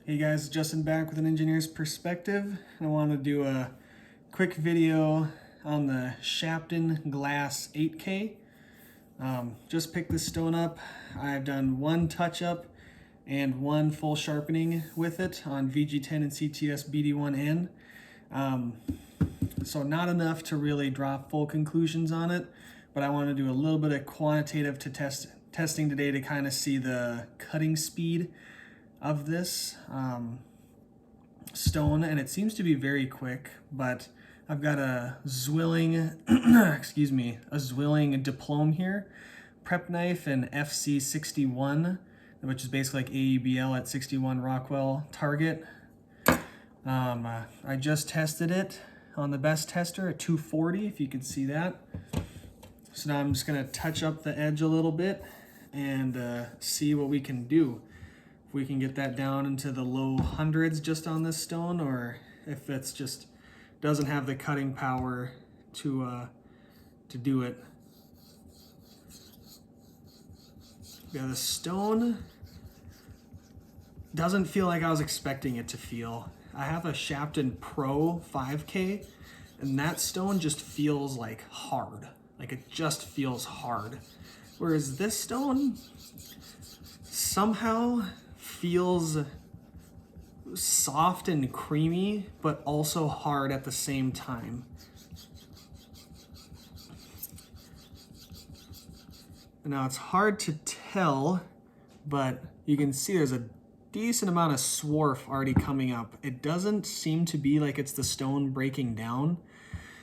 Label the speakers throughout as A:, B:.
A: Hey guys, Justin back with an engineer's perspective. I want to do a quick video on the Shapton Glass 8K. Just picked this stone up. I've done one touch-up and one full sharpening with it on VG10 and CTS BD1N. So not enough to really draw full conclusions on it, but I want to do a little bit of quantitative testing today to kind of see the cutting speed of this stone, and it seems to be very quick. But I've got a Zwilling a Zwilling diplome here, prep knife, and FC61, which is basically like AEBL at 61 Rockwell target. I just tested it on the best tester at 240, if you can see that. So now I'm just gonna touch up the edge a little bit and see what we can do. If we can get that down into the low hundreds just on this stone, or if it's just doesn't have the cutting power to do it. Yeah, the stone doesn't feel like I was expecting it to feel. I have a Shapton Pro 5K, and that stone just feels like hard. Like it just feels hard. Whereas this stone somehow feels soft and creamy, but also hard at the same time. Now it's hard to tell, but you can see there's a decent amount of swarf already coming up. It doesn't seem to be like it's the stone breaking down,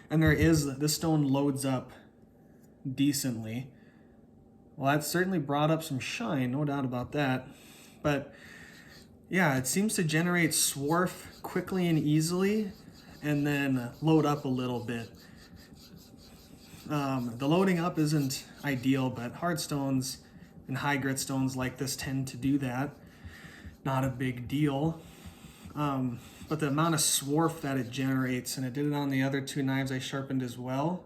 A: and the stone loads up decently. Well, that certainly brought up some shine, no doubt about that. But yeah, it seems to generate swarf quickly and easily, and then load up a little bit. The loading up isn't ideal, but hard stones and high grit stones like this tend to do that. Not a big deal. But the amount of swarf that it generates, and it did it on the other two knives I sharpened as well,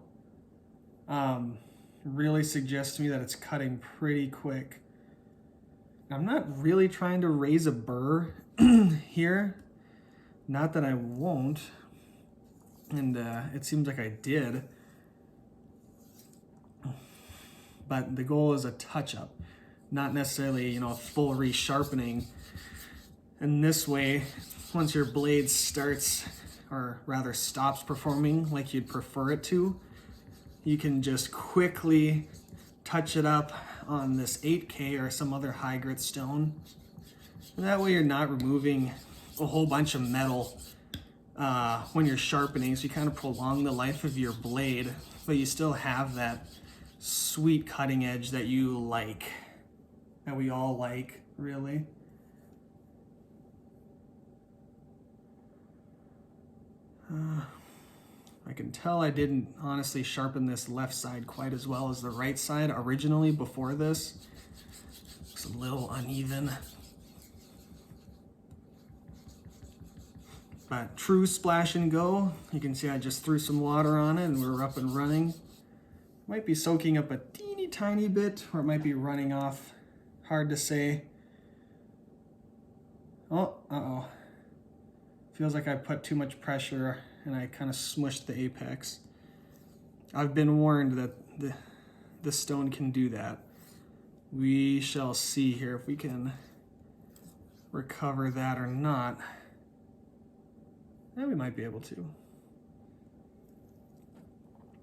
A: really suggests to me that it's cutting pretty quick. I'm not really trying to raise a burr here. Not that I won't. And it seems like I did. But the goal is a touch-up, not necessarily, a full resharpening. And this way, once your blade starts, or rather stops performing like you'd prefer it to, you can just quickly touch it up on this 8K or some other high grit stone. And that way you're not removing a whole bunch of metal when you're sharpening, so you kind of prolong the life of your blade, but you still have that sweet cutting edge that you like, that we all like, really. I can tell I didn't honestly sharpen this left side quite as well as the right side originally before this. It's a little uneven. But true splash and go. You can see I just threw some water on it and we're up and running. Might be soaking up a teeny tiny bit, or it might be running off. Hard to say. Oh, uh-oh. Feels like I put too much pressure and I kind of smushed the apex. I've been warned that the stone can do that. We shall see here if we can recover that or not. Yeah, we might be able to.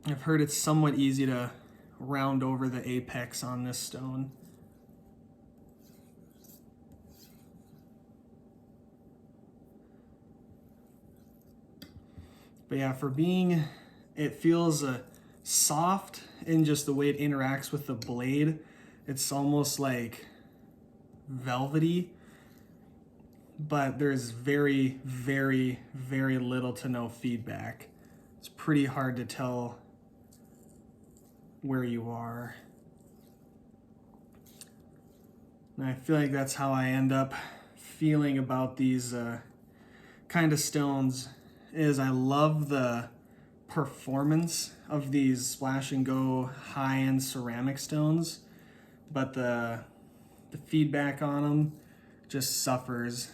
A: I've heard it's somewhat easy to round over the apex on this stone. But yeah, for being, it feels soft in just the way it interacts with the blade. It's almost like velvety, but there's very, very, very little to no feedback. It's pretty hard to tell where you are. And I feel like that's how I end up feeling about these kind of stones. Is I love the performance of these splash and go high-end ceramic stones, but the feedback on them just suffers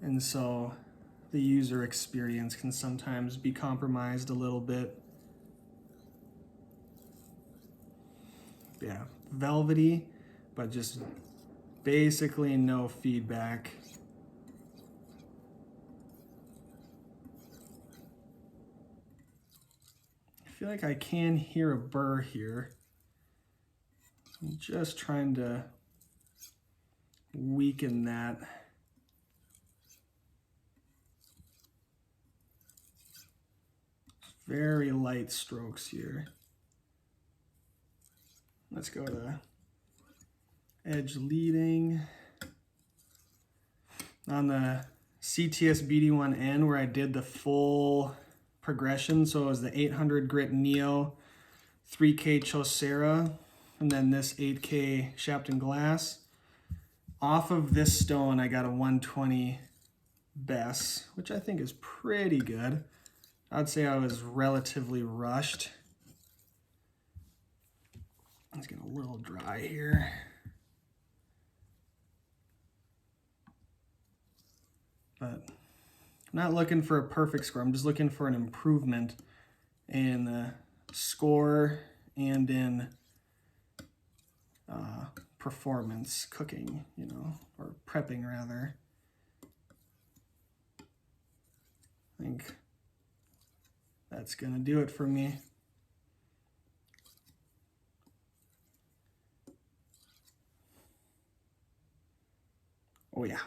A: And so the user experience can sometimes be compromised a little bit. Yeah, velvety, but just basically no feedback. I feel like I can hear a burr here. I'm just trying to weaken that. Very light strokes here. Let's go to edge leading. On the CTS BD1N where I did the full progression, so it was the 800 grit Neo, 3K Chaucera, and then this 8K Shapton glass. Off of this stone I got a 120 Bess, which I think is pretty good. I'd say I was relatively rushed. It's getting a little dry here. But I'm not looking for a perfect score. I'm just looking for an improvement in the score and in performance, cooking, you know, or prepping rather. I think that's gonna do it for me. Oh yeah.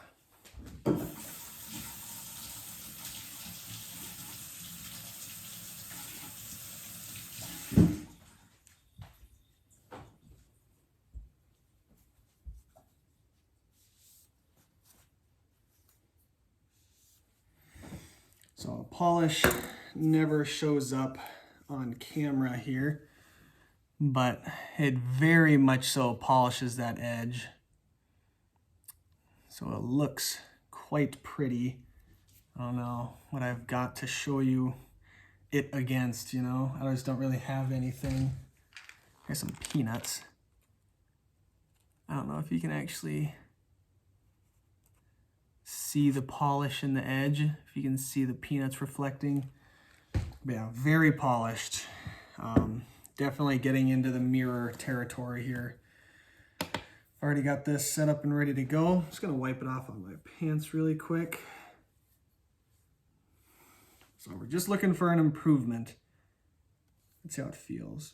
A: So polish never shows up on camera here, but it very much so polishes that edge. So it looks quite pretty. I don't know what I've got to show you it against, you know? I just don't really have anything. Here's some peanuts. I don't know if you can actually see the polish in the edge, if you can see the peanuts reflecting. But yeah, very polished. Definitely getting into the mirror territory here. Already got this set up and ready to go. Just gonna wipe it off on my pants really quick. So we're just looking for an improvement. Let's see how it feels.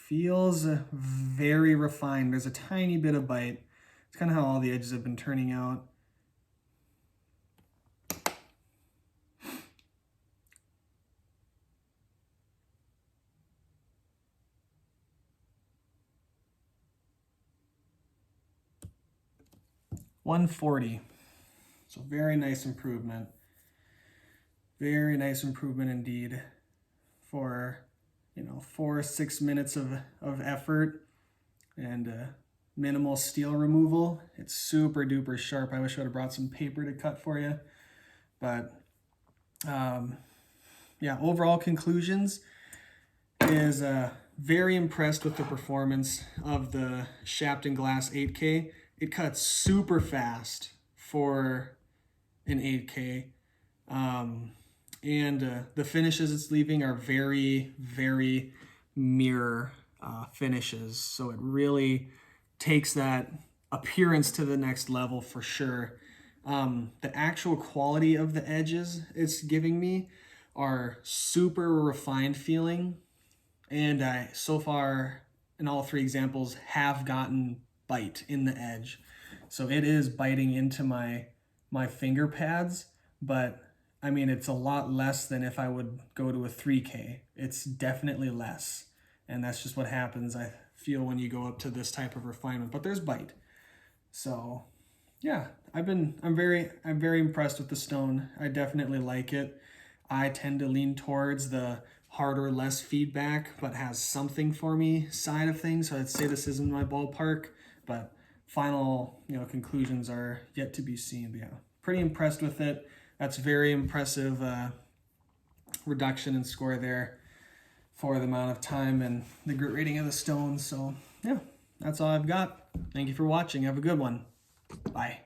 A: Feels very refined. There's a tiny bit of bite. It's kind of how all the edges have been turning out. $140. So very nice improvement. Very nice improvement indeed for, you know, 4 or 6 minutes of effort and minimal steel removal. It's super duper sharp. I wish I would have brought some paper to cut for you. But yeah, overall conclusions is very impressed with the performance of the Shapton Glass 8K. It cuts super fast for an 8K. And the finishes it's leaving are very, very mirror finishes. So it really takes that appearance to the next level for sure. The actual quality of the edges it's giving me are super refined feeling. And I, so far, in all 3 examples, have gotten bite in the edge. So it is biting into my finger pads, but I mean, it's a lot less than if I would go to a 3K. It's definitely less. And that's just what happens, I feel, when you go up to this type of refinement, but there's bite. So yeah, I'm very impressed with the stone. I definitely like it. I tend to lean towards the harder, less feedback, but has something for me side of things. So I'd say this isn't my ballpark, but final, you know, conclusions are yet to be seen. But yeah, pretty impressed with it. That's very impressive reduction in score there for the amount of time and the grit rating of the stone. So yeah, that's all I've got. Thank you for watching. Have a good one. Bye.